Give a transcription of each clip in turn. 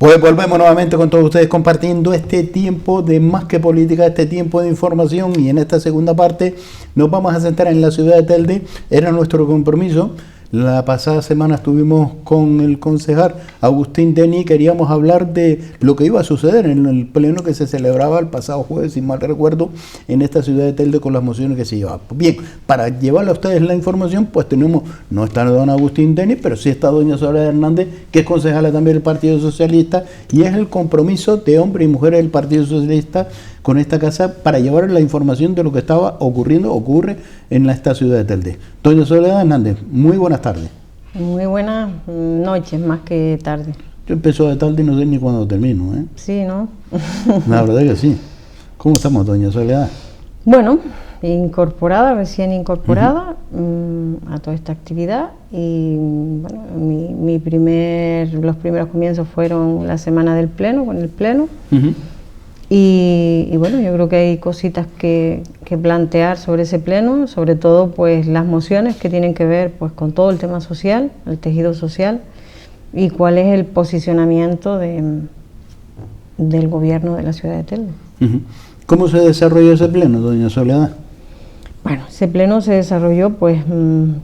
Pues volvemos nuevamente con todos ustedes compartiendo este tiempo de Más que Política, este tiempo de información, y en esta segunda parte nos vamos a centrar en la ciudad de Telde. Era nuestro compromiso. La pasada semana estuvimos con el concejal Agustín Denis, queríamos hablar de lo que iba a suceder en el pleno que se celebraba el pasado jueves, si mal recuerdo, en esta ciudad de Telde con las mociones que se llevaban. Bien, para llevarle a ustedes la información, pues tenemos, no está don Agustín Denis, pero sí está doña Soledad Hernández, que es concejala también del Partido Socialista, y es el compromiso de hombres y mujeres del Partido Socialista con esta casa para llevar la información de lo que estaba ocurre en esta ciudad de Telde. Doña Soledad Hernández, muy buenas tardes. Muy buenas noches, más que tarde. Yo empiezo de tarde y no sé ni cuándo termino, ¿eh? Sí, ¿no? La verdad que sí. ¿Cómo estamos, doña Soledad? Bueno, incorporada, recién incorporada a toda esta actividad, y bueno, los primeros comienzos fueron la semana del pleno, con el pleno. Y bueno, yo creo que hay cositas que plantear sobre ese pleno, sobre todo pues las mociones que tienen que ver pues con todo el tema social, el tejido social, y cuál es el posicionamiento del gobierno de la ciudad de Telde. ¿Cómo se desarrolló ese pleno, doña Soledad? Bueno, ese pleno se desarrolló, pues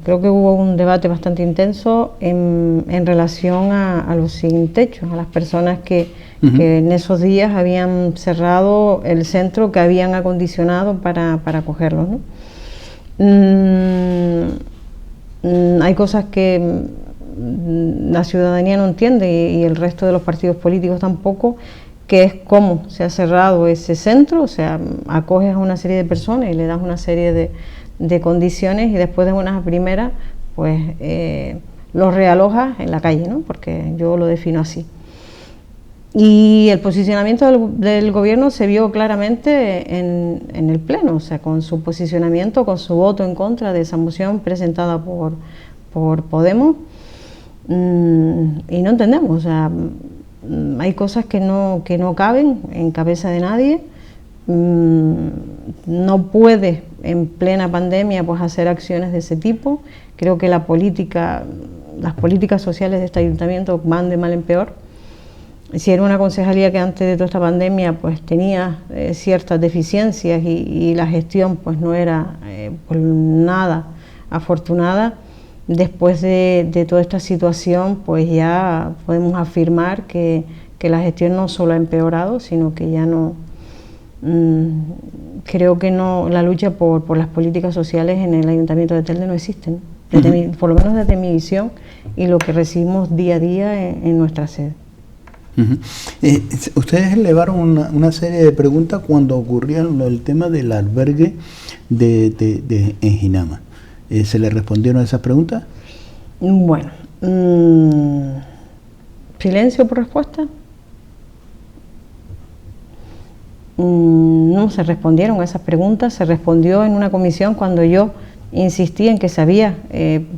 creo que hubo un debate bastante intenso en relación a los sin techo, a las personas que en esos días habían cerrado el centro que habían acondicionado para acogerlos, ¿no? Hay cosas que la ciudadanía no entiende y el resto de los partidos políticos tampoco, que es cómo se ha cerrado ese centro. O sea, acoges a una serie de personas y le das una serie de condiciones, y después de unas primeras pues los realojas en la calle, ¿no? Porque yo lo defino así. Y el posicionamiento del gobierno se vio claramente en el pleno, o sea, con su posicionamiento, con su voto en contra de esa moción presentada por Podemos, y no entendemos, o sea, hay cosas que no caben en cabeza de nadie. No puede en plena pandemia pues hacer acciones de ese tipo. Creo que las políticas sociales de este ayuntamiento van de mal en peor. Si era una concejalía que antes de toda esta pandemia pues tenía ciertas deficiencias y la gestión pues no era por nada afortunada, después de toda esta situación pues ya podemos afirmar que la gestión no solo ha empeorado, sino que ya no, creo que no, la lucha por las políticas sociales en el Ayuntamiento de Telde no existen, por lo menos desde mi visión y lo que recibimos día a día en nuestra sede. Ustedes elevaron una serie de preguntas cuando ocurría el tema del albergue en Ginama. ¿Se le respondieron a esas preguntas? Bueno, silencio por respuesta. No se respondieron a esas preguntas. Se respondió en una comisión cuando yo insistí en que se había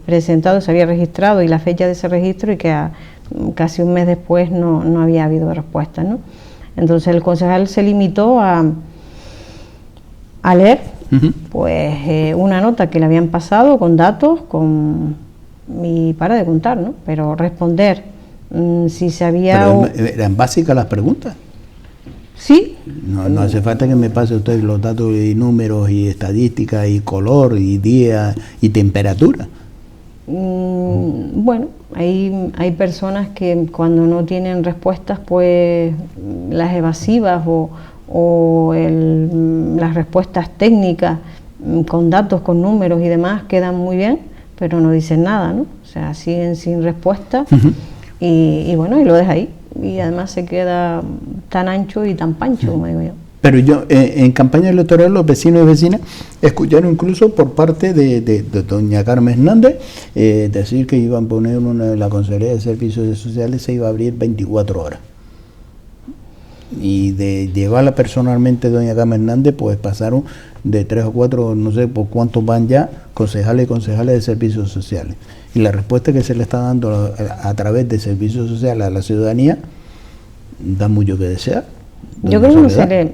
presentado, se había registrado y la fecha de ese registro, y que casi un mes después no había habido respuesta, ¿no? Entonces el concejal se limitó a leer pues una nota que le habían pasado con datos, y para de contar, ¿no? Pero responder si se había... Pero ¿eran básicas las preguntas? Sí. No hace falta que me pase usted los datos y números y estadísticas y color y día y temperatura. Bueno, hay personas que cuando no tienen respuestas, pues las evasivas o las respuestas técnicas con datos, con números y demás quedan muy bien, pero no dicen nada, ¿no? O sea, siguen sin respuesta y bueno, y lo deja ahí. Y además se queda tan ancho y tan pancho, como digo yo. Pero yo, en campaña electoral, los vecinos y vecinas escucharon incluso por parte de doña Carmen Hernández decir que iban a poner la Consejería de Servicios Sociales se iba a abrir 24 horas. Y de llevarla personalmente doña Carmen Hernández, pues pasaron de 3 o 4, no sé por cuántos van ya, concejales y concejales de Servicios Sociales. Y la respuesta que se le está dando a través de Servicios Sociales a la ciudadanía da mucho que desear. Yo creo que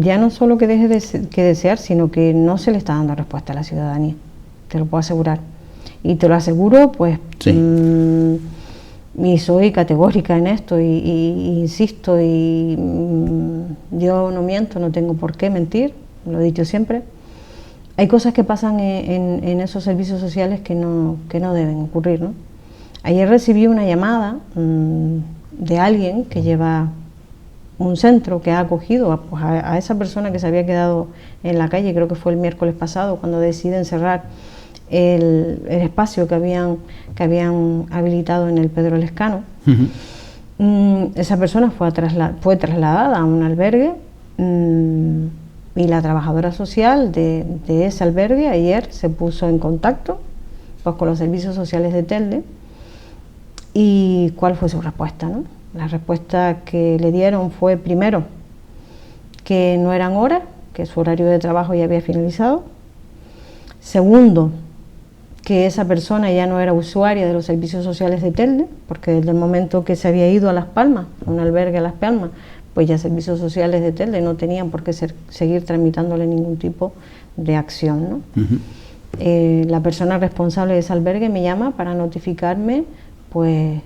ya no solo que deje que desear, sino que no se le está dando respuesta a la ciudadanía, te lo puedo asegurar. Y te lo aseguro, pues, sí. Y soy categórica en esto y insisto, y yo no miento, no tengo por qué mentir, lo he dicho siempre. Hay cosas que pasan en esos servicios sociales que no deben ocurrir, ¿no? Ayer recibí una llamada de alguien que lleva un centro que ha acogido a esa persona que se había quedado en la calle, creo que fue el miércoles pasado, cuando deciden cerrar el espacio que habían habilitado en el Pedro Lescano. Esa persona fue trasladada a un albergue y la trabajadora social de ese albergue ayer se puso en contacto pues, con los servicios sociales de Telde. ¿Y cuál fue su respuesta, no? La respuesta que le dieron fue, primero, que no eran horas, que su horario de trabajo ya había finalizado. Segundo, que esa persona ya no era usuaria de los servicios sociales de Telde, porque desde el momento que se había ido a Las Palmas, a un albergue a Las Palmas, pues ya servicios sociales de Telde no tenían por qué seguir tramitándole ningún tipo de acción, ¿no? La persona responsable de ese albergue me llama para notificarme pues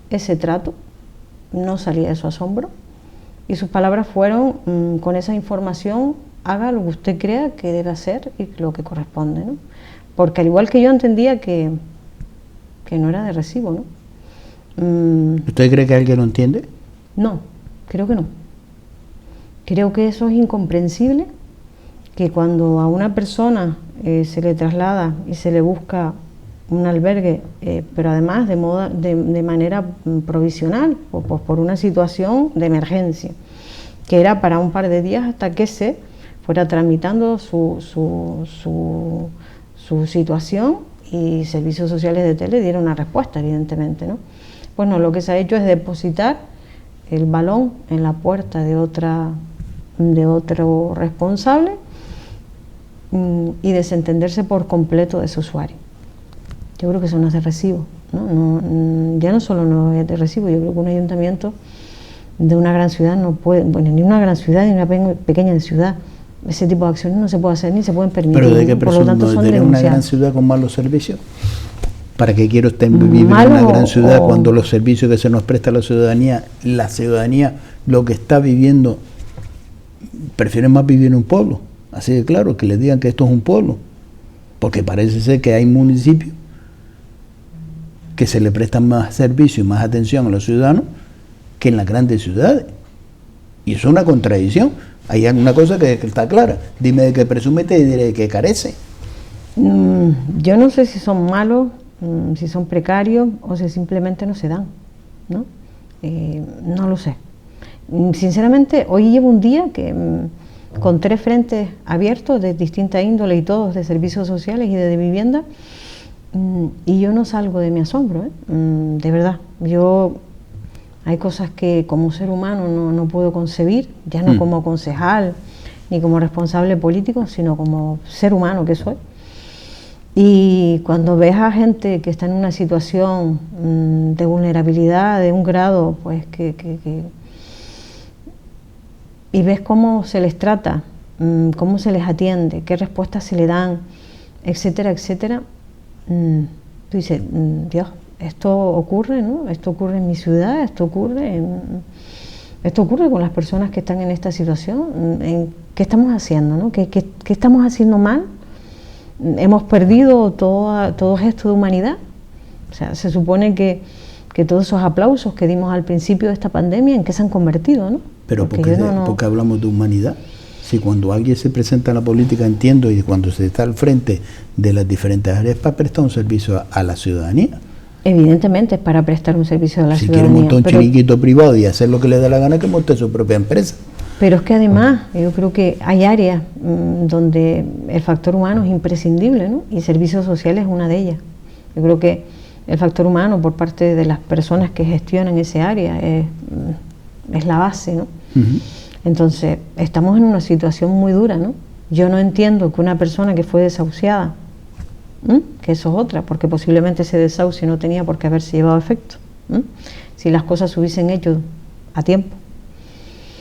ese trato, no salía de su asombro, y sus palabras fueron, con esa información haga lo que usted crea que debe hacer y lo que corresponde, ¿no? Porque al igual que yo entendía que no era de recibo, ¿no? ¿Usted cree que alguien lo entiende? No, creo que no. Creo que eso es incomprensible, que cuando a una persona se le traslada y se le busca un albergue, pero además de manera provisional, por una situación de emergencia, que era para un par de días hasta que se fuera tramitando su situación y servicios sociales de Telde dieron una respuesta, evidentemente, ¿no? Pues no, lo que se ha hecho es depositar el balón en la puerta de otro responsable y desentenderse por completo de ese usuario. Yo creo que eso no es de recibo, ¿no? Ya no solo no es de recibo, yo creo que un ayuntamiento de una gran ciudad no puede, bueno, ni una gran ciudad ni una pequeña ciudad, ese tipo de acciones no se puede hacer ni se pueden permitir. ¿Pero de qué por lo tanto son tener una gran ciudad con malos servicios? ¿Para qué quiero vivir en una gran ciudad cuando los servicios que se nos presta a la ciudadanía lo que está viviendo, prefieren más vivir en un pueblo? Así de claro, que les digan que esto es un pueblo, porque parece ser que hay municipios que se le prestan más servicios y más atención a los ciudadanos que en las grandes ciudades. Y eso es una contradicción. Hay alguna cosa que está clara. Dime de qué presume, te diré de qué carece. Yo no sé si son malos, si son precarios o si simplemente no se dan, ¿no? No lo sé. Sinceramente, hoy llevo un día que con 3 frentes abiertos de distinta índole y todos de servicios sociales y de vivienda, y yo no salgo de mi asombro, de verdad. Hay cosas que como ser humano no puedo concebir, ya no como concejal ni como responsable político, sino como ser humano que soy. Y cuando ves a gente que está en una situación de vulnerabilidad, de un grado, pues y ves cómo se les trata, cómo se les atiende, qué respuestas se le dan, etcétera, etcétera, tú dices, Dios, esto ocurre, ¿no? Esto ocurre en mi ciudad, esto ocurre con las personas que están en esta situación. ¿Qué estamos haciendo, no? ¿Qué estamos haciendo mal? Hemos perdido todo gesto de humanidad. O sea, se supone que todos esos aplausos que dimos al principio de esta pandemia, ¿en qué se han convertido, no? Pero ¿por qué hablamos de humanidad? Si cuando alguien se presenta en la política, entiendo, y cuando se está al frente de las diferentes áreas para prestar un servicio a la ciudadanía. Evidentemente es para prestar un servicio a la ciudadanía. Si quiere montar un chiringuito privado y hacer lo que le da la gana, que monte su propia empresa. Pero es que además yo creo que hay áreas donde el factor humano es imprescindible, ¿no? Y servicios sociales es una de ellas. Yo creo que el factor humano por parte de las personas que gestionan ese área es la base, ¿no? Entonces estamos en una situación muy dura, ¿no? Yo no entiendo que una persona que fue desahuciada, que eso es otra, porque posiblemente ese desahucio no tenía por qué haberse llevado a efecto, si las cosas se hubiesen hecho a tiempo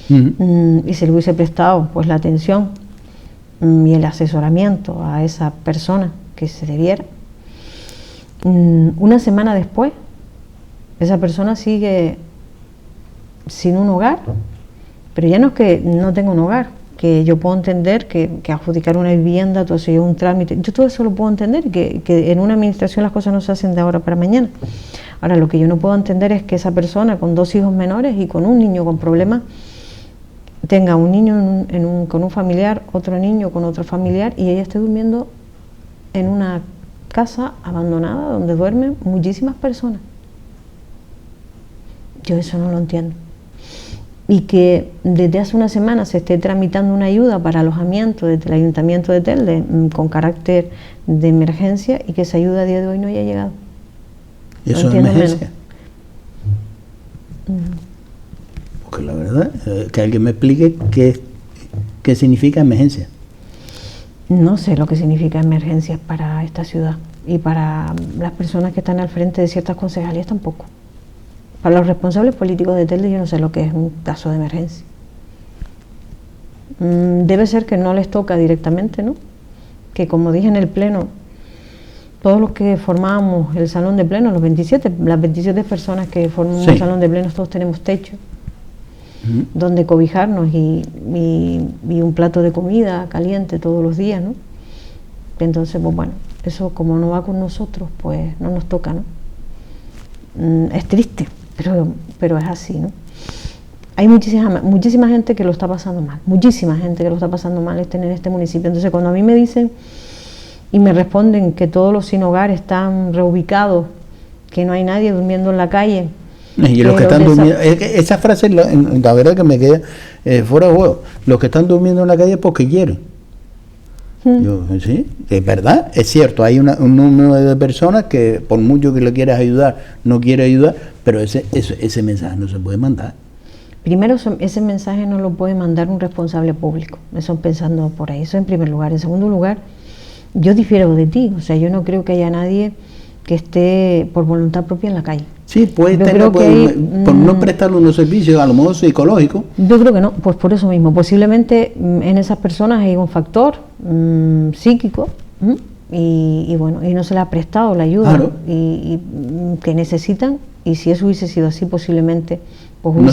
y se le hubiese prestado pues la atención y el asesoramiento a esa persona que se debiera. Una semana después esa persona sigue sin un hogar, pero ya no es que no tenga un hogar, que yo puedo entender que adjudicar una vivienda, todo eso es un trámite, yo todo eso lo puedo entender, que en una administración las cosas no se hacen de ahora para mañana. Ahora, lo que yo no puedo entender es que esa persona con 2 hijos menores y con un niño con problemas tenga un niño con un familiar, otro niño con otro familiar, y ella esté durmiendo en una casa abandonada donde duermen muchísimas personas. Yo eso no lo entiendo. Y que desde hace una semana se esté tramitando una ayuda para alojamiento desde el Ayuntamiento de Telde con carácter de emergencia y que esa ayuda a día de hoy no haya llegado. ¿Eso es emergencia? Porque la verdad, que alguien me explique qué significa emergencia. No sé lo que significa emergencia para esta ciudad y para las personas que están al frente de ciertas concejalías tampoco. Para los responsables políticos de Telde yo no sé lo que es un caso de emergencia. Debe ser que no les toca directamente, ¿no? Que como dije en el pleno, todos los que formábamos el salón de pleno, las 27 personas que formamos el salón de plenos, todos tenemos techo, donde cobijarnos y un plato de comida caliente todos los días, ¿no? Entonces, pues bueno, eso como no va con nosotros, pues no nos toca, ¿no? Es triste, pero es así, ¿no? Hay muchísima gente que lo está pasando mal, muchísima gente que lo está pasando mal en este municipio. Entonces, cuando a mí me dicen y me responden que todos los sin hogar están reubicados, que no hay nadie durmiendo en la calle. Y los que están durmiendo, esa frase, la verdad que me queda fuera de juego. Los que están durmiendo en la calle es porque quieren. Yo, sí, es verdad, es cierto, hay un número de personas que por mucho que le quieras ayudar, no quiere ayudar, pero ese mensaje no se puede mandar. Primero, ese mensaje no lo puede mandar un responsable público, eso pensando por ahí, eso en primer lugar. En segundo lugar, yo difiero de ti, o sea, yo no creo que haya nadie que esté por voluntad propia en la calle. Sí, puede tener por no prestarle unos servicios, a lo mejor psicológicos. Yo creo que no, pues por eso mismo, posiblemente en esas personas hay un factor psíquico y bueno, y no se le ha prestado la ayuda, claro, y que necesitan, y si eso hubiese sido así, posiblemente pues no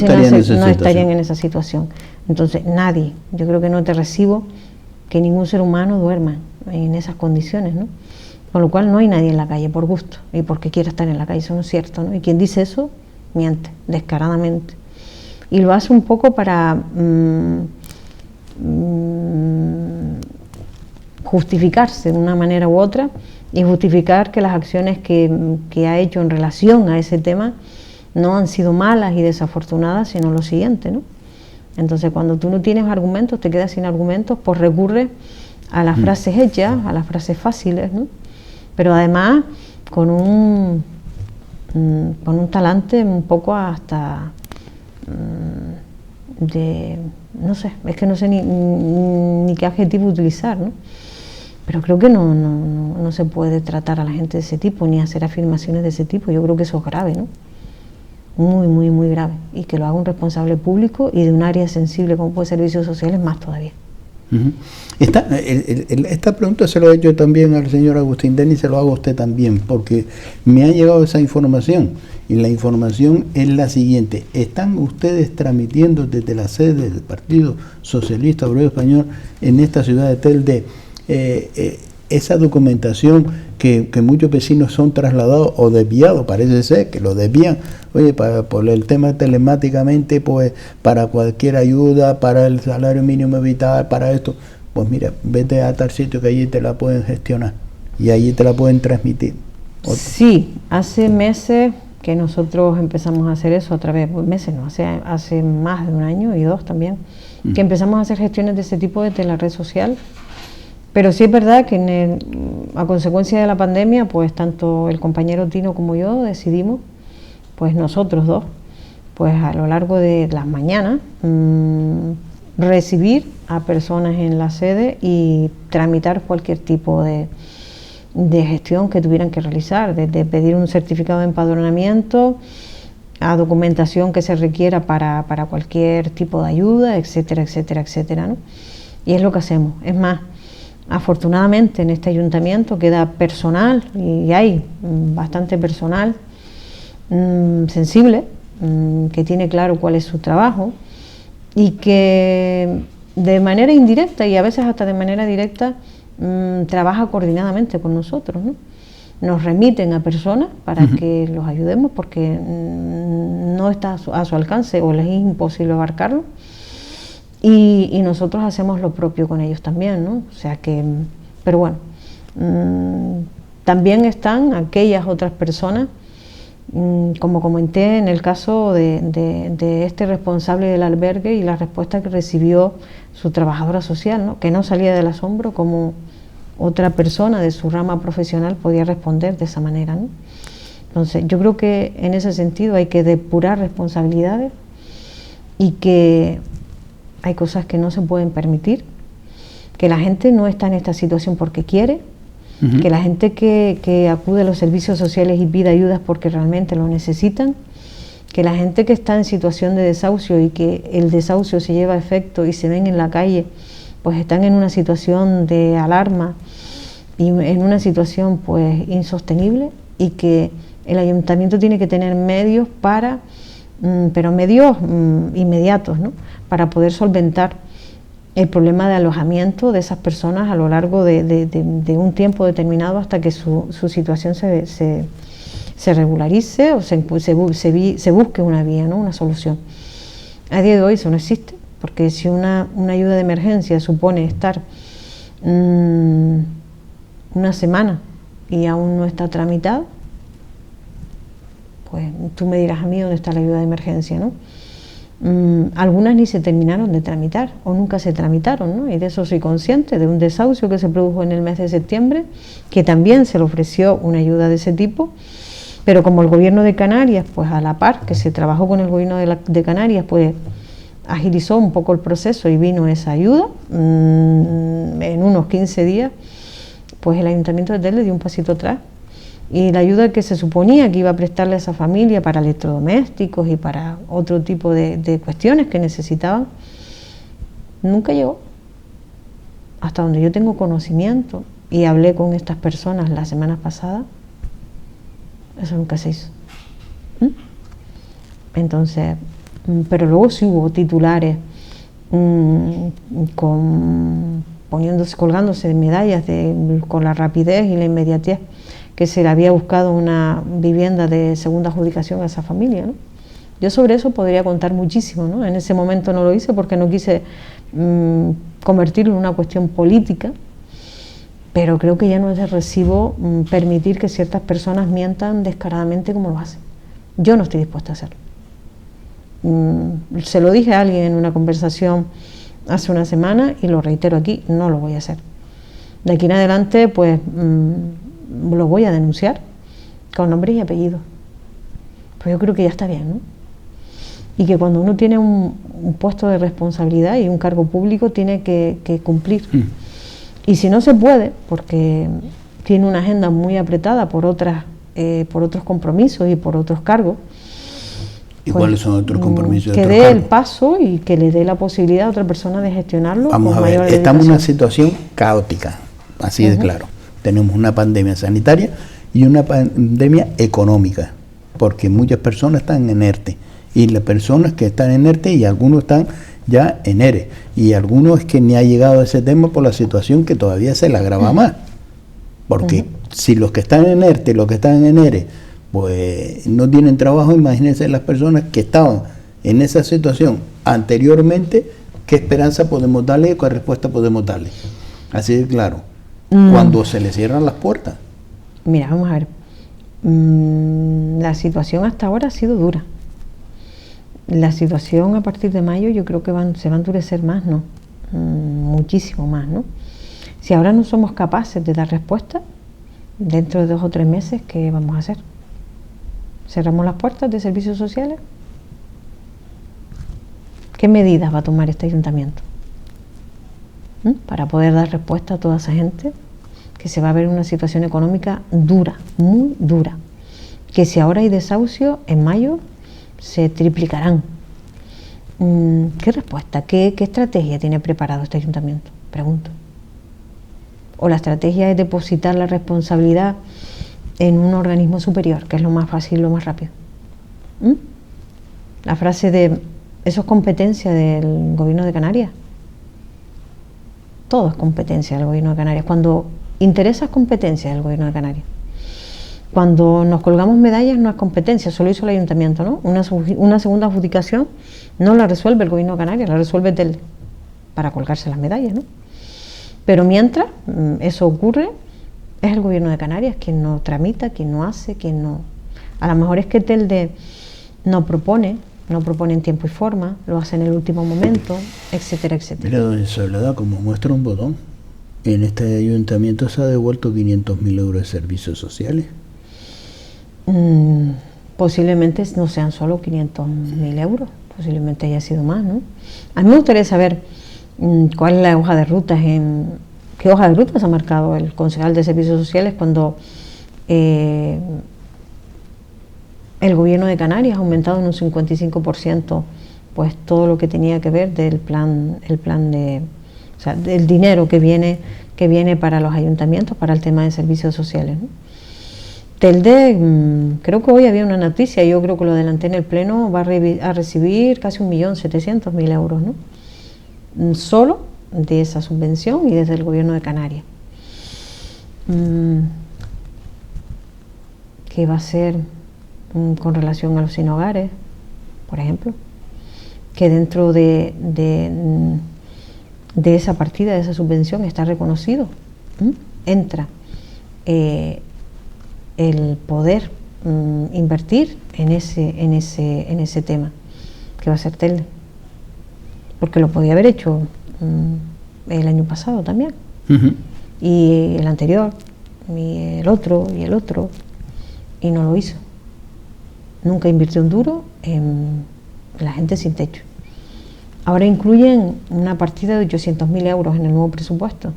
estarían en esa situación. Entonces, nadie, yo creo que no te recibo que ningún ser humano duerma en esas condiciones, ¿no? Con lo cual no hay nadie en la calle por gusto y porque quiera estar en la calle, eso no es cierto, ¿no? Y quien dice eso, miente, descaradamente. Y lo hace un poco para justificarse de una manera u otra y justificar que las acciones que ha hecho en relación a ese tema no han sido malas y desafortunadas, sino lo siguiente, ¿no? Entonces, cuando tú no tienes argumentos, te quedas sin argumentos, pues recurre a las frases hechas, a las frases fáciles, ¿no? Pero además con un talante un poco hasta no sé, es que no sé ni qué adjetivo utilizar, ¿no? Pero creo que no se puede tratar a la gente de ese tipo, ni hacer afirmaciones de ese tipo. Yo creo que eso es grave, ¿no? Muy, muy, muy grave. Y que lo haga un responsable público y de un área sensible como puede servicios sociales, más todavía. Esta pregunta se lo he hecho también al señor Agustín Denis, se lo hago a usted también, porque me ha llegado esa información, y la información es la siguiente: ¿están ustedes transmitiendo desde la sede del Partido Socialista Obrero Español en esta ciudad de Telde esa documentación que muchos vecinos son trasladados o desviados? Parece ser que lo desvían, oye, por el tema telemáticamente, pues para cualquier ayuda, para el salario mínimo vital, para esto, pues mira, vete a tal sitio que allí te la pueden gestionar y allí te la pueden transmitir. Sí, hace meses que nosotros empezamos a hacer eso, a través, meses no, hace más de un año y 2 también, que empezamos a hacer gestiones de ese tipo desde la red social. Pero sí es verdad que a consecuencia de la pandemia, pues tanto el compañero Tino como yo decidimos, pues nosotros dos, pues a lo largo de las mañanas, recibir a personas en la sede y tramitar cualquier tipo de gestión que tuvieran que realizar, desde pedir un certificado de empadronamiento a documentación que se requiera para cualquier tipo de ayuda, etcétera, etcétera, etcétera, ¿no? Y es lo que hacemos. Es más, afortunadamente en este ayuntamiento queda personal, y hay bastante personal sensible, que tiene claro cuál es su trabajo y que de manera indirecta y a veces hasta de manera directa trabaja coordinadamente con nosotros, ¿no? Nos remiten a personas para que los ayudemos porque no está a su alcance o les es imposible abarcarlo, y nosotros hacemos lo propio con ellos también, ¿no? O sea que, pero bueno, también están aquellas otras personas, como comenté en el caso de este responsable del albergue y la respuesta que recibió su trabajadora social, ¿no? Que no salía del asombro como otra persona de su rama profesional podía responder de esa manera, ¿no? Entonces yo creo que en ese sentido hay que depurar responsabilidades y que hay cosas que no se pueden permitir, que la gente no está en esta situación porque quiere, que la gente que acude a los servicios sociales y pide ayudas porque realmente lo necesitan, que la gente que está en situación de desahucio y que el desahucio se lleva a efecto y se ven en la calle, pues están en una situación de alarma y en una situación pues insostenible, y que el ayuntamiento tiene que tener medios para, pero medios inmediatos, ¿no? Para poder solventar el problema de alojamiento de esas personas a lo largo de un tiempo determinado hasta que su situación se regularice o se busque una vía, ¿no? Una solución. A día de hoy eso no existe, porque si una ayuda de emergencia supone estar una semana y aún no está tramitado, pues tú me dirás a mí dónde está la ayuda de emergencia, ¿no? Algunas ni se terminaron de tramitar o nunca se tramitaron, ¿no? Y de eso soy consciente, de un desahucio que se produjo en el mes de septiembre, que también se le ofreció una ayuda de ese tipo, pero como el gobierno de Canarias, pues a la par que se trabajó con el gobierno de Canarias, pues agilizó un poco el proceso y vino esa ayuda, en unos 15 días, pues el Ayuntamiento de Telde dio un pasito atrás, y la ayuda que se suponía que iba a prestarle a esa familia para electrodomésticos y para otro tipo de cuestiones que necesitaban, nunca llegó. Hasta donde yo tengo conocimiento, y hablé con estas personas las semanas pasadas, eso nunca se hizo. Entonces, pero luego sí hubo titulares colgándose de medallas con la rapidez y la inmediatez que se le había buscado una vivienda de segunda adjudicación a esa familia, ¿no? Yo sobre eso podría contar muchísimo, ¿no? En ese momento no lo hice porque no quise convertirlo en una cuestión política, pero creo que ya no es de recibo permitir que ciertas personas mientan descaradamente como lo hacen. Yo no estoy dispuesta a hacerlo. Se lo dije a alguien en una conversación hace una semana y lo reitero aquí, no lo voy a hacer. De aquí en adelante, pues lo voy a denunciar con nombre y apellido. Pues yo creo que ya está bien, ¿no? Y que cuando uno tiene un puesto de responsabilidad y un cargo público tiene que cumplir. Y si no se puede, porque tiene una agenda muy apretada por otros compromisos y por otros cargos, ¿y pues, cuáles son otros compromisos? Que dé el paso y que le dé la posibilidad a otra persona de gestionarlo. Vamos a ver, estamos en una situación caótica, así de claro. Tenemos una pandemia sanitaria y una pandemia económica, porque muchas personas están en ERTE, y las personas que están en ERTE, y algunos están ya en ERE, y algunos es que ni ha llegado a ese tema por la situación que todavía se le agrava más, porque si los que están en ERTE, los que están en ERE, pues no tienen trabajo, imagínense las personas que estaban en esa situación anteriormente, ¿qué esperanza podemos darle, qué respuesta podemos darle? Así de claro. Cuando se le cierran las puertas. Mira, vamos a ver. La situación hasta ahora ha sido dura. La situación a partir de mayo yo creo que se va a endurecer más, ¿no? Muchísimo más, ¿no? Si ahora no somos capaces de dar respuesta, dentro de 2 o 3 meses, ¿qué vamos a hacer? ¿Cerramos las puertas de servicios sociales? ¿Qué medidas va a tomar este ayuntamiento para poder dar respuesta a toda esa gente que se va a ver en una situación económica dura, muy dura? Que si ahora hay desahucio, en mayo se triplicarán. ¿Qué respuesta, qué estrategia tiene preparado este ayuntamiento? Pregunto. ¿O la estrategia es depositar la responsabilidad en un organismo superior, que es lo más fácil, lo más rápido? La frase de eso es competencia del gobierno de Canarias. Todo es competencia del gobierno de Canarias. Cuando interesa es competencia del gobierno de Canarias. Cuando nos colgamos medallas no es competencia, solo hizo el ayuntamiento, ¿no? Una segunda adjudicación no la resuelve el gobierno de Canarias, la resuelve Telde para colgarse las medallas, ¿no? Pero mientras eso ocurre, es el gobierno de Canarias quien no tramita, quien no hace, quien no... A lo mejor es que Telde no propone en tiempo y forma, lo hace en el último momento, etcétera, etcétera. Mira, doña Soledad, como muestra un botón, en este ayuntamiento se ha devuelto 500.000 euros de servicios sociales. Posiblemente no sean solo 500.000 euros, posiblemente haya sido más, ¿no? A mí me gustaría saber cuál es la hoja de ruta, qué hoja de ruta se ha marcado el concejal de servicios sociales cuando el gobierno de Canarias ha aumentado en un 55% pues todo lo que tenía que ver del plan de, o sea, del dinero que viene para los ayuntamientos para el tema de servicios sociales, ¿no? Telde, creo que hoy había una noticia, yo creo que lo adelanté en el pleno, va a recibir casi 1.700.000 euros, ¿no? Solo de esa subvención y desde el gobierno de Canarias. ¿Qué va a ser con relación a los sin hogares, por ejemplo? Que dentro de esa partida, de esa subvención, está reconocido. Entra el poder invertir en ese tema que va a ser Telde, porque lo podía haber hecho el año pasado también, y el anterior, y el otro, y no lo hizo. Nunca invirtió un duro en la gente sin techo. Ahora incluyen una partida de 800.000 euros en el nuevo presupuesto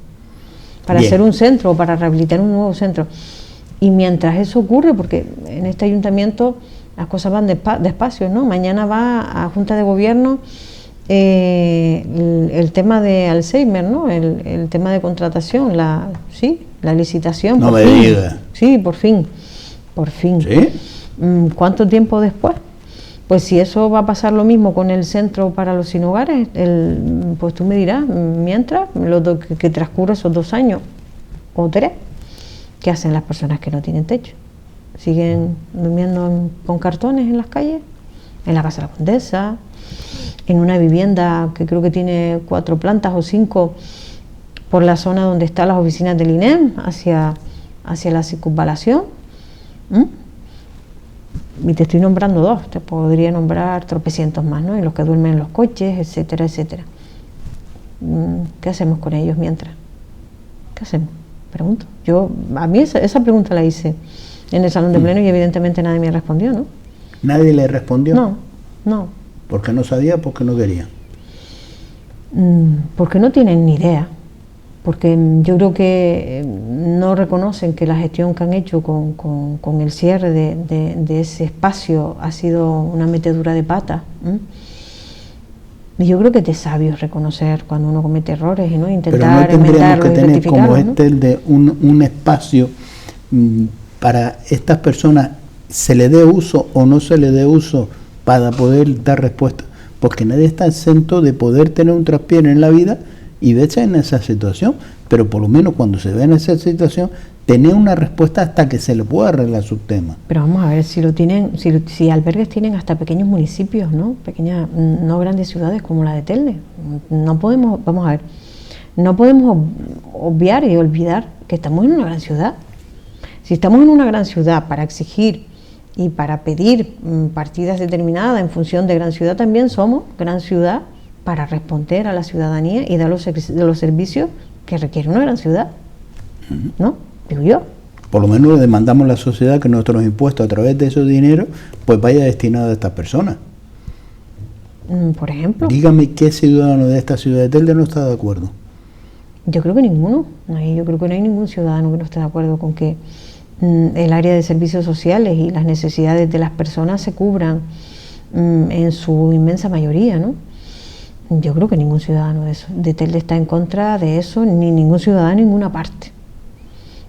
para hacer un centro o para rehabilitar un nuevo centro. Y mientras eso ocurre, porque en este ayuntamiento las cosas van despacio, ¿no? Mañana va a Junta de Gobierno el tema de Alzheimer, ¿no? El tema de contratación, la licitación. No me digas. Sí, por fin. ¿Sí? ¿Cuánto tiempo después? Pues si eso va a pasar lo mismo con el centro para los sin hogares, pues tú me dirás, mientras que transcurre esos 2 años o 3, ¿qué hacen las personas que no tienen techo? ¿Siguen durmiendo con cartones en las calles? En la Casa de la Condesa, en una vivienda que creo que tiene 4 plantas o 5 por la zona donde están las oficinas del INEM, hacia la circunvalación. Y te estoy nombrando 2, te podría nombrar tropecientos más, ¿no? Y los que duermen en los coches, etcétera, etcétera. ¿Qué hacemos con ellos mientras? ¿Qué hacemos? Pregunto. A mí esa pregunta la hice en el salón de pleno y evidentemente nadie me respondió, ¿no? ¿Nadie le respondió? No. ¿Porque no sabía? ¿Porque no quería? Porque no tienen ni idea. Porque yo creo que no reconocen que la gestión que han hecho con el cierre de ese espacio ha sido una metedura de pata. Y yo creo que es de sabios reconocer cuando uno comete errores y no intentar enmendarlos y rectificarlos. Pero no tendríamos que tener como ¿no? un espacio para estas personas, se le dé uso o no se le dé uso, para poder dar respuesta, porque nadie está exento de poder tener un traspié en la vida y verse en esa situación, pero por lo menos cuando se ve en esa situación, tener una respuesta hasta que se le pueda arreglar su tema. Pero vamos a ver, si albergues tienen hasta pequeños municipios, ¿no? Pequeñas, no grandes ciudades como la de Telde. No podemos obviar y olvidar que estamos en una gran ciudad. Si estamos en una gran ciudad para exigir y para pedir partidas determinadas en función de gran ciudad, también somos gran ciudad para responder a la ciudadanía y dar los servicios que requiere una gran ciudad, ¿no? Digo yo. Por lo menos le demandamos a la sociedad que nuestros impuestos a través de esos dineros pues vaya destinado a estas personas. Por ejemplo. Dígame qué ciudadano de esta ciudad de Telde no está de acuerdo. Yo creo que ninguno. Yo creo que no hay ningún ciudadano que no esté de acuerdo con que el área de servicios sociales y las necesidades de las personas se cubran en su inmensa mayoría, ¿no? Yo creo que ningún ciudadano de Telde está en contra de eso, ni ningún ciudadano en ninguna parte.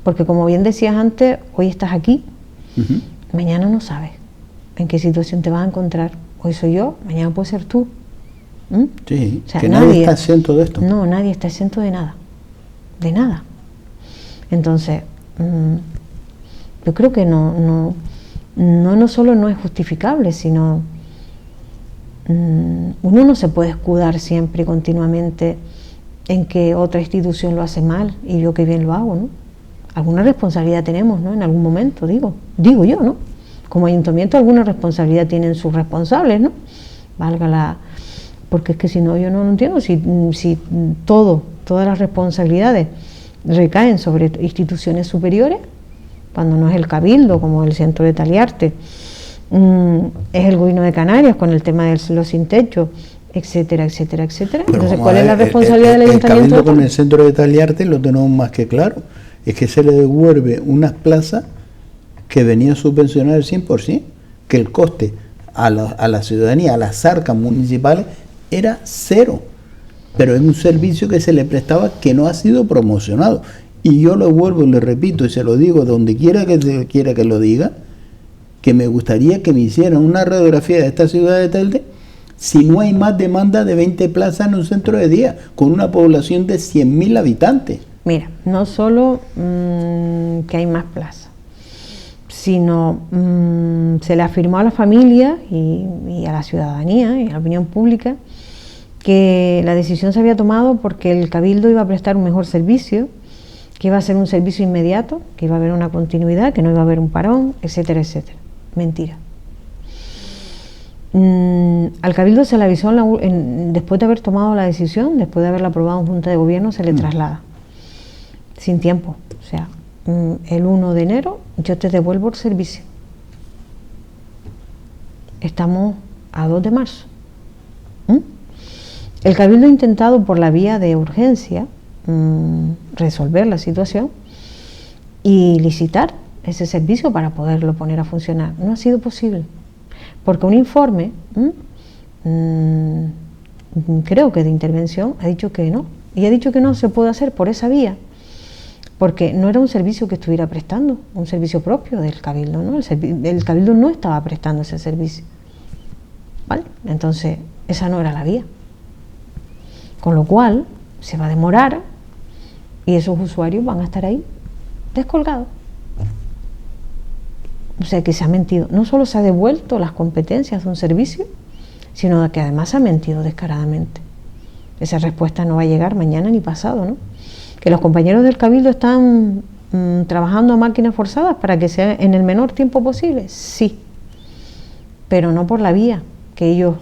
Porque como bien decías antes, hoy estás aquí, mañana no sabes. en qué situación te vas a encontrar. Hoy soy yo, mañana puede ser tú. Sí, o sea, que nadie está exento de esto. No, nadie está exento de nada. De nada. Entonces, yo creo que no solo no es justificable, sino uno no se puede escudar siempre y continuamente en que otra institución lo hace mal y yo que bien lo hago, ¿no? Alguna responsabilidad tenemos, ¿no? En algún momento, digo yo, ¿no? Como ayuntamiento alguna responsabilidad tienen sus responsables, ¿no? Porque es que si no, yo no entiendo si todas las responsabilidades recaen sobre instituciones superiores, cuando no es el Cabildo, como el Centro de Taliarte, es el Gobierno de Canarias con el tema de los sin techo, etcétera, etcétera, etcétera. Pero entonces, ¿cuál es la responsabilidad del ayuntamiento? El Cabildo con el Centro de Taliarte lo tenemos más que claro, es que se le devuelve unas plazas que venían subvencionadas al 100%, que el coste a la ciudadanía, a las arcas municipales, era cero, pero es un servicio que se le prestaba que no ha sido promocionado. Y yo lo vuelvo y le repito y se lo digo donde quiera que lo diga, que me gustaría que me hicieran una radiografía de esta ciudad de Telde si no hay más demanda de 20 plazas en un centro de día, con una población de 100.000 habitantes. Mira, no solo que hay más plazas, sino se le afirmó a la familia y a la ciudadanía y a la opinión pública que la decisión se había tomado porque el Cabildo iba a prestar un mejor servicio, que iba a ser un servicio inmediato, que iba a haber una continuidad, que no iba a haber un parón, etcétera, etcétera. Mentira. Al Cabildo se le avisó después de haber tomado la decisión, después de haberla aprobado en Junta de Gobierno, se le traslada sin tiempo. O sea, el 1 de enero yo te devuelvo el servicio. Estamos a 2 de marzo. El Cabildo ha intentado por la vía de urgencia resolver la situación y licitar ese servicio para poderlo poner a funcionar. No ha sido posible, porque un informe, creo que de intervención, ha dicho que no, y ha dicho que no se puede hacer por esa vía, porque no era un servicio que estuviera prestando, un servicio propio del Cabildo, ¿no? El Cabildo no estaba prestando ese servicio, ¿vale? Entonces, esa no era la vía. Con lo cual, se va a demorar y esos usuarios van a estar ahí, descolgados. O sea que se ha mentido. No solo se ha devuelto las competencias de un servicio, sino que además se ha mentido descaradamente. Esa respuesta no va a llegar mañana ni pasado, ¿no? Que los compañeros del Cabildo están trabajando a máquinas forzadas para que sea en el menor tiempo posible, sí, pero no por la vía que ellos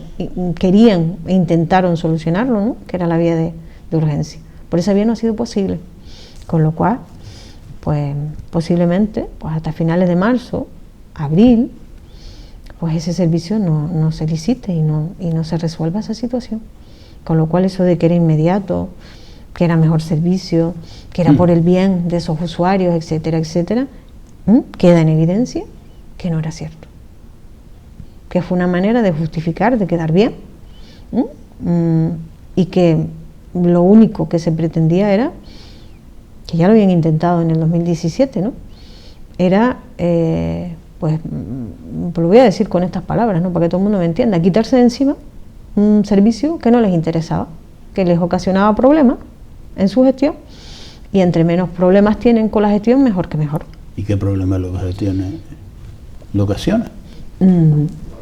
querían e intentaron solucionarlo, ¿no? Que era la vía de urgencia. Por esa vía no ha sido posible, con lo cual, pues posiblemente, pues hasta finales de marzo, abril, pues ese servicio no se licite y no se resuelva esa situación. Con lo cual eso de que era inmediato, que era mejor servicio, que era por el bien de esos usuarios, etcétera, etcétera, queda en evidencia que no era cierto. Que fue una manera de justificar, de quedar bien, y que lo único que se pretendía era, que ya lo habían intentado en el 2017, ¿no? Era, pues lo voy a decir con estas palabras, ¿no? Para que todo el mundo me entienda, quitarse de encima un servicio que no les interesaba, que les ocasionaba problemas en su gestión, y entre menos problemas tienen con la gestión, mejor que mejor. ¿Y qué problema lo ocasiona?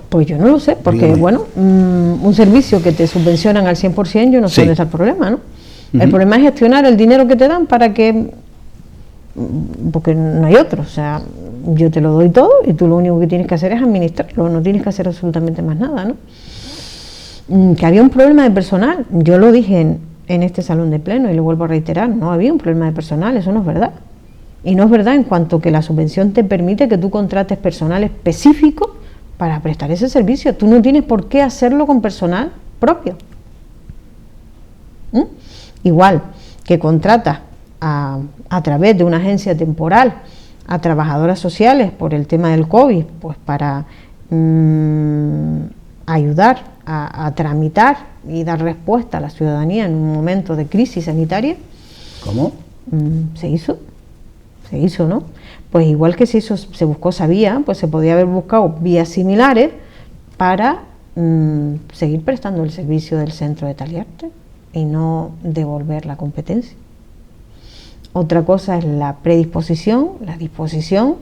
Pues yo no lo sé, porque dígame. Bueno, un servicio que te subvencionan al 100%, yo no sé dónde está el problema, ¿no? El problema es gestionar el dinero que te dan para que, porque no hay otro, o sea, yo te lo doy todo y tú lo único que tienes que hacer es administrarlo, no tienes que hacer absolutamente más nada, ¿no? Que había un problema de personal, yo lo dije en este salón de pleno y lo vuelvo a reiterar, no había un problema de personal, eso no es verdad. Y no es verdad en cuanto que la subvención te permite que tú contrates personal específico para prestar ese servicio. Tú no tienes por qué hacerlo con personal propio. Igual que contratas a través de una agencia temporal a trabajadoras sociales por el tema del COVID, pues para ayudar a tramitar y dar respuesta a la ciudadanía en un momento de crisis sanitaria. ¿Cómo? Se hizo, ¿no? pues igual que si eso se buscó esa vía, pues se podía haber buscado vías similares para seguir prestando el servicio del centro de Taliarte y no devolver la competencia. Otra cosa es la predisposición, la disposición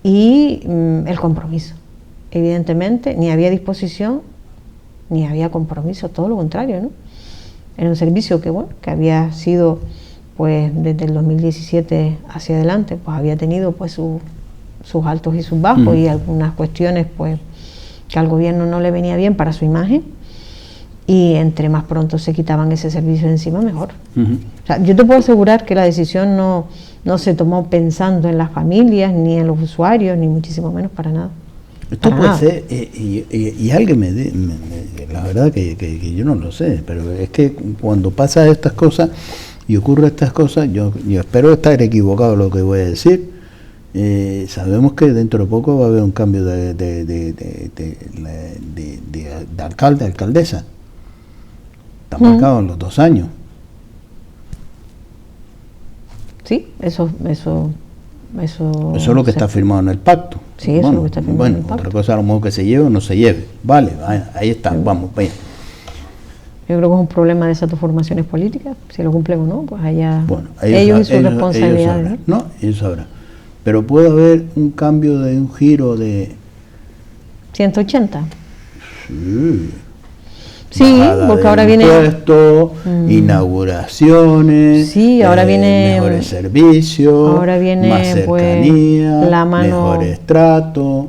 y el compromiso. Evidentemente, ni había disposición ni había compromiso, todo lo contrario, ¿no? Era un servicio que, bueno, que había sido, pues, desde el 2017 hacia adelante, pues había tenido, pues, sus altos y sus bajos y algunas cuestiones, pues, que al gobierno no le venía bien para su imagen, y entre más pronto se quitaban ese servicio de encima, mejor. O sea, yo te puedo asegurar que la decisión no se tomó pensando en las familias, ni en los usuarios, ni muchísimo menos para nada. Esto puede ser, y alguien la verdad que yo no lo sé, pero es que cuando pasa estas cosas y ocurren estas cosas, yo espero estar equivocado en lo que voy a decir. Sabemos que dentro de poco va a haber un cambio de alcalde, alcaldesa. Está marcado en los 2 años. Sí, eso es lo que está firmado en el pacto. Sí, eso es lo que está firmado en el pacto. Otra cosa a lo mejor que se lleve o no se lleve. Vale, ahí está, vamos, bien. Yo creo que es un problema de esas dos formaciones políticas, si lo cumplen o no, pues allá ellos y sus responsabilidades. Ellos sabrán. Pero puede haber un cambio de un giro de 180. Sí, porque ahora viene inauguraciones, sí, ahora viene mejores servicios, ahora viene más cercanía, pues, la mano, mejores tratos.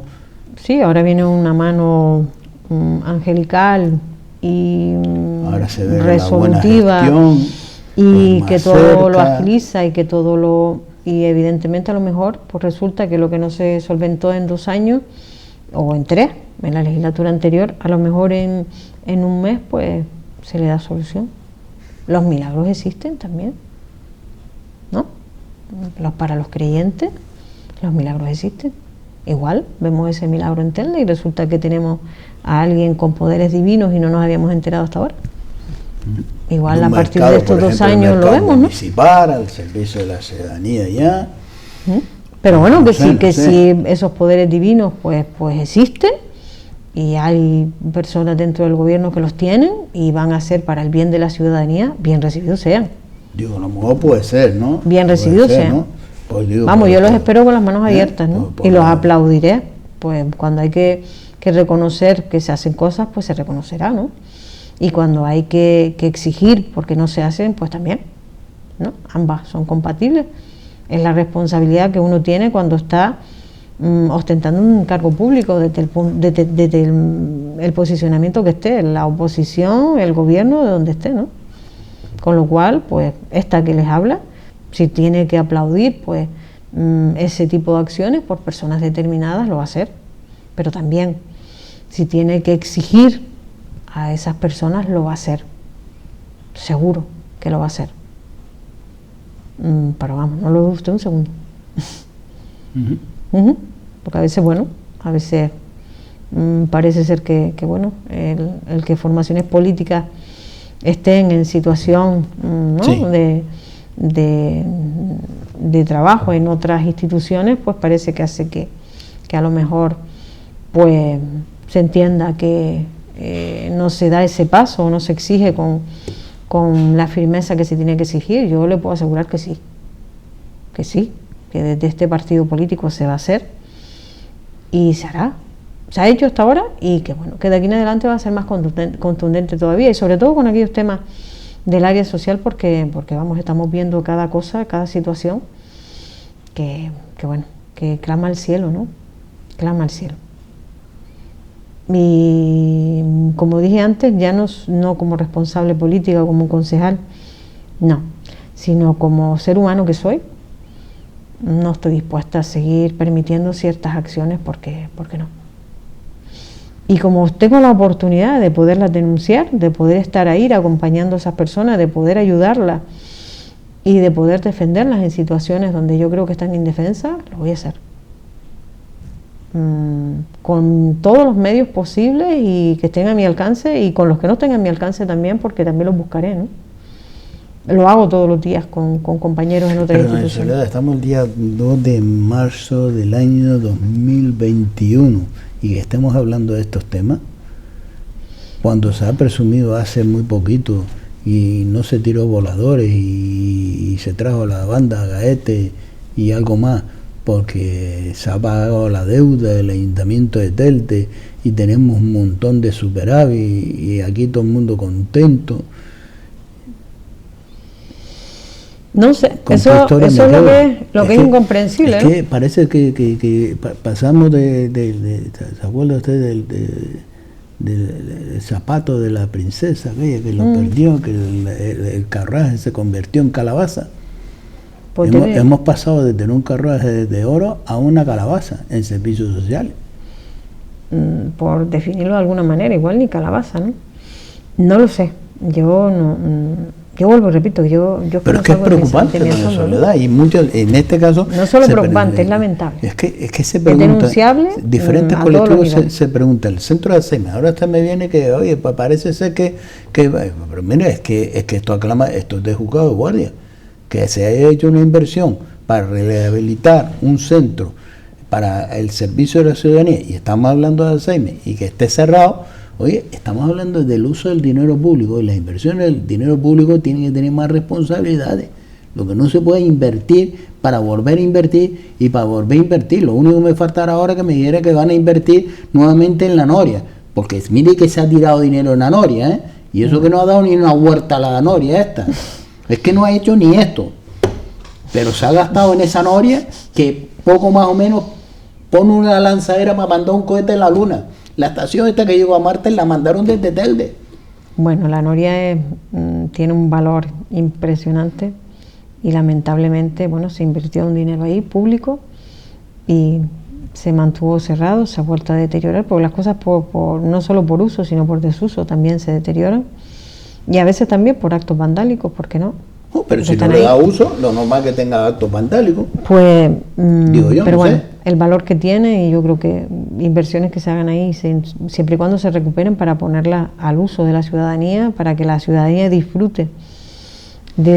Sí, ahora viene una mano angelical y ahora se ve resolutiva, la buena gestión, y que todo lo agiliza y que todo lo, y evidentemente a lo mejor pues resulta que lo que no se solventó en 2 años o en 3 en la legislatura anterior, a lo mejor en un mes pues se le da solución. Los milagros existen también, ¿no? Para los creyentes los milagros existen. Igual vemos ese milagro en Telde y resulta que tenemos a alguien con poderes divinos y no nos habíamos enterado hasta ahora. Igual a partir de estos 2 años lo vemos, ¿no? Municipal, al servicio de la ciudadanía ya. Pero bueno, que si esos poderes divinos pues existen y hay personas dentro del gobierno que los tienen y van a ser para el bien de la ciudadanía, bien recibidos sean. Digo, a lo mejor puede ser, ¿no? Bien recibidos sean. ¿No? Pues digo, vamos, yo los espero con las manos abiertas, ¿no? Y los aplaudiré. Pues cuando hay que reconocer que se hacen cosas, pues se reconocerá, ¿no? Y cuando hay que exigir porque no se hacen, pues también, ¿no? Ambas son compatibles. Es la responsabilidad que uno tiene cuando está ostentando un cargo público desde el posicionamiento que esté, la oposición, el gobierno, de donde esté, ¿no? Con lo cual, pues, esta que les habla, si tiene que aplaudir, pues, ese tipo de acciones por personas determinadas, lo va a hacer. Pero también, si tiene que exigir a esas personas, lo va a hacer. Seguro que lo va a hacer. Pero vamos, no lo dude usted un segundo. Porque a veces, bueno, parece ser que bueno, el que formaciones políticas estén en situación, ¿no? Sí. de trabajo en otras instituciones, pues parece que hace que a lo mejor pues se entienda que no se da ese paso o no se exige con la firmeza que se tiene que exigir. Yo le puedo asegurar que sí, que desde este partido político se va a hacer y se hará. Se ha hecho hasta ahora y que bueno, que de aquí en adelante va a ser más contundente todavía, y sobre todo con aquellos temas del área social, porque vamos, estamos viendo cada cosa, cada situación que bueno, que clama al cielo, ¿no? Clama al cielo. Y como dije antes, ya no como responsable política o como concejal, no, sino como ser humano que soy, no estoy dispuesta a seguir permitiendo ciertas acciones porque no. Y como tengo la oportunidad de poderlas denunciar, de poder estar ahí acompañando a esas personas, de poder ayudarlas y de poder defenderlas en situaciones donde yo creo que están indefensas, lo voy a hacer. Con todos los medios posibles y que estén a mi alcance, y con los que no estén a mi alcance también, porque también los buscaré, ¿no? lo hago todos los días con compañeros en otras instituciones. Soledad, estamos el día 2 de marzo del año 2021 y que estemos hablando de estos temas, cuando se ha presumido hace muy poquito y no se tiró voladores y se trajo la banda Gaete y algo más, porque se ha pagado la deuda del Ayuntamiento de Telde y tenemos un montón de superávit y aquí todo el mundo contento. No sé, eso es lo que es incomprensible. Es que parece que pasamos ¿se acuerda usted del zapato de la princesa aquella que lo perdió, que el carruaje se convirtió en calabaza? Hemos pasado de tener un carruaje de oro a una calabaza en servicios sociales. Por definirlo de alguna manera, igual ni calabaza, ¿no? No lo sé, yo vuelvo y repito, pero es que es preocupante la Soledad, y muchos, en este caso, no solo preocupante, es lamentable. Es que se pregunta, es denunciable, diferentes colectivos se preguntan, el centro de ACEME, ahora hasta me viene que, oye, parece ser que pero mira, es que esto es de juzgado de guardia, que se haya hecho una inversión para rehabilitar un centro para el servicio de la ciudadanía, y estamos hablando de ACEME, y que esté cerrado. Oye, estamos hablando del uso del dinero público, y las inversiones del dinero público tienen que tener más responsabilidades. Lo que no se puede invertir para volver a invertir y para volver a invertir. Lo único que me faltará ahora es que me dijera que van a invertir nuevamente en la Noria, porque mire que se ha tirado dinero en la Noria, y eso que no ha dado ni una huerta a la Noria esta. Es que no ha hecho ni esto, pero se ha gastado en esa Noria que poco más o menos pone una lanzadera para mandar un cohete a la luna. La estación esta que llegó a Marte la mandaron desde Telde. Bueno, la Noria tiene un valor impresionante y lamentablemente, bueno, se invirtió un dinero ahí público y se mantuvo cerrado, se ha vuelto a deteriorar, porque las cosas no solo por uso, sino por desuso también se deterioran, y a veces también por actos vandálicos, ¿por qué no? Pero si no le da uso, lo normal que tenga actos vandálicos. Pues, digo yo, pero no bueno, sé. El valor que tiene, y yo creo que inversiones que se hagan ahí, siempre y cuando se recuperen, para ponerlas al uso de la ciudadanía, para que la ciudadanía disfrute de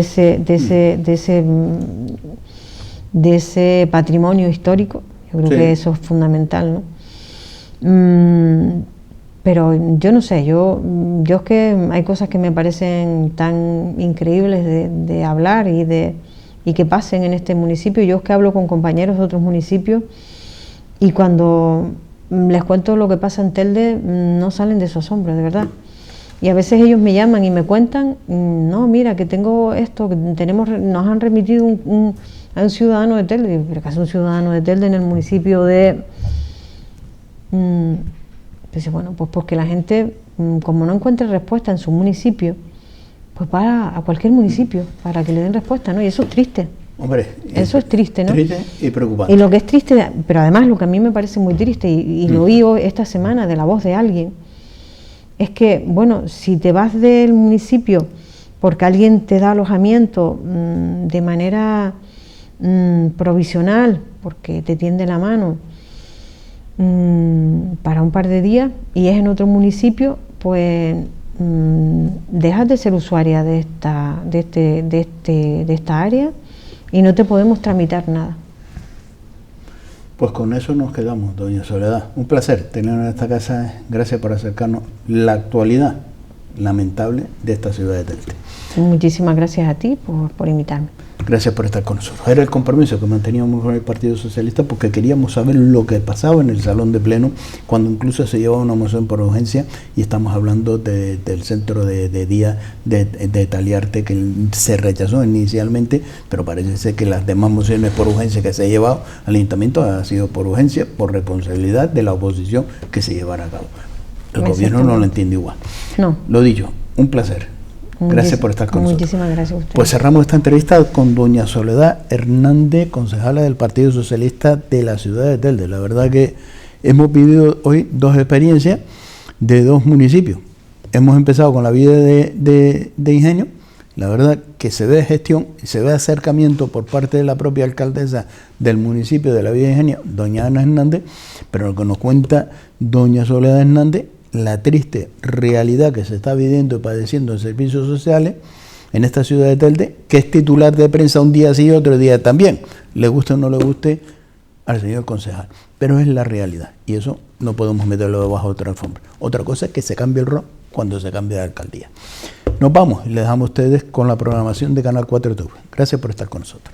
ese patrimonio histórico. Yo creo que eso es fundamental, ¿no? Pero yo no sé, yo es que hay cosas que me parecen tan increíbles de hablar y que pasen en este municipio. Yo es que hablo con compañeros de otros municipios y cuando les cuento lo que pasa en Telde, no salen de su asombro, de verdad. Y a veces ellos me llaman y me cuentan, no, mira, que tengo esto, que nos han remitido a un ciudadano de Telde. Pero que es un ciudadano de Telde en el municipio de... Entonces, bueno, pues porque la gente, como no encuentra respuesta en su municipio, pues va a cualquier municipio para que le den respuesta, ¿no? Y eso es triste. Hombre, eso es triste, ¿no? Triste y preocupante. Y lo que es triste, pero además lo que a mí me parece muy triste, y lo oí esta semana de la voz de alguien, es que, bueno, si te vas del municipio porque alguien te da alojamiento de manera provisional, porque te tiende la mano, para un par de días, y es en otro municipio, pues dejas de ser usuaria de esta área y no te podemos tramitar nada. Pues con eso nos quedamos, doña Soledad. Un placer tenerla en esta casa. Gracias por acercarnos la actualidad lamentable de esta ciudad de Telde. Muchísimas gracias a ti por invitarme. Gracias por estar con nosotros. Era el compromiso que manteníamos con el Partido Socialista, porque queríamos saber lo que pasaba en el salón de pleno, cuando incluso se llevaba una moción por urgencia, y estamos hablando del centro de día de Taliarte, que se rechazó inicialmente, pero parece ser que las demás mociones por urgencia que se ha llevado al Ayuntamiento han sido por urgencia, por responsabilidad de la oposición que se llevara a cabo. El gobierno no lo entiende igual. No. Lo dicho, un placer. Gracias por estar con nosotros. Muchísimas gracias a usted. Pues cerramos esta entrevista con doña Soledad Hernández, concejala del Partido Socialista de la ciudad de Telde. La verdad que hemos vivido hoy dos experiencias de dos municipios. Hemos empezado con la vida de Ingenio. La verdad que se ve gestión y se ve acercamiento por parte de la propia alcaldesa del municipio de la Villa de Ingenio, doña Ana Hernández, pero lo que nos cuenta doña Soledad Hernández, la triste realidad que se está viviendo y padeciendo en servicios sociales, en esta ciudad de Telde, que es titular de prensa un día sí y otro día también, le guste o no le guste al señor concejal, pero es la realidad y eso no podemos meterlo debajo de otra alfombra. Otra cosa es que se cambie el rol cuando se cambie de alcaldía. Nos vamos y les dejamos a ustedes con la programación de Canal 4 TV. Gracias por estar con nosotros.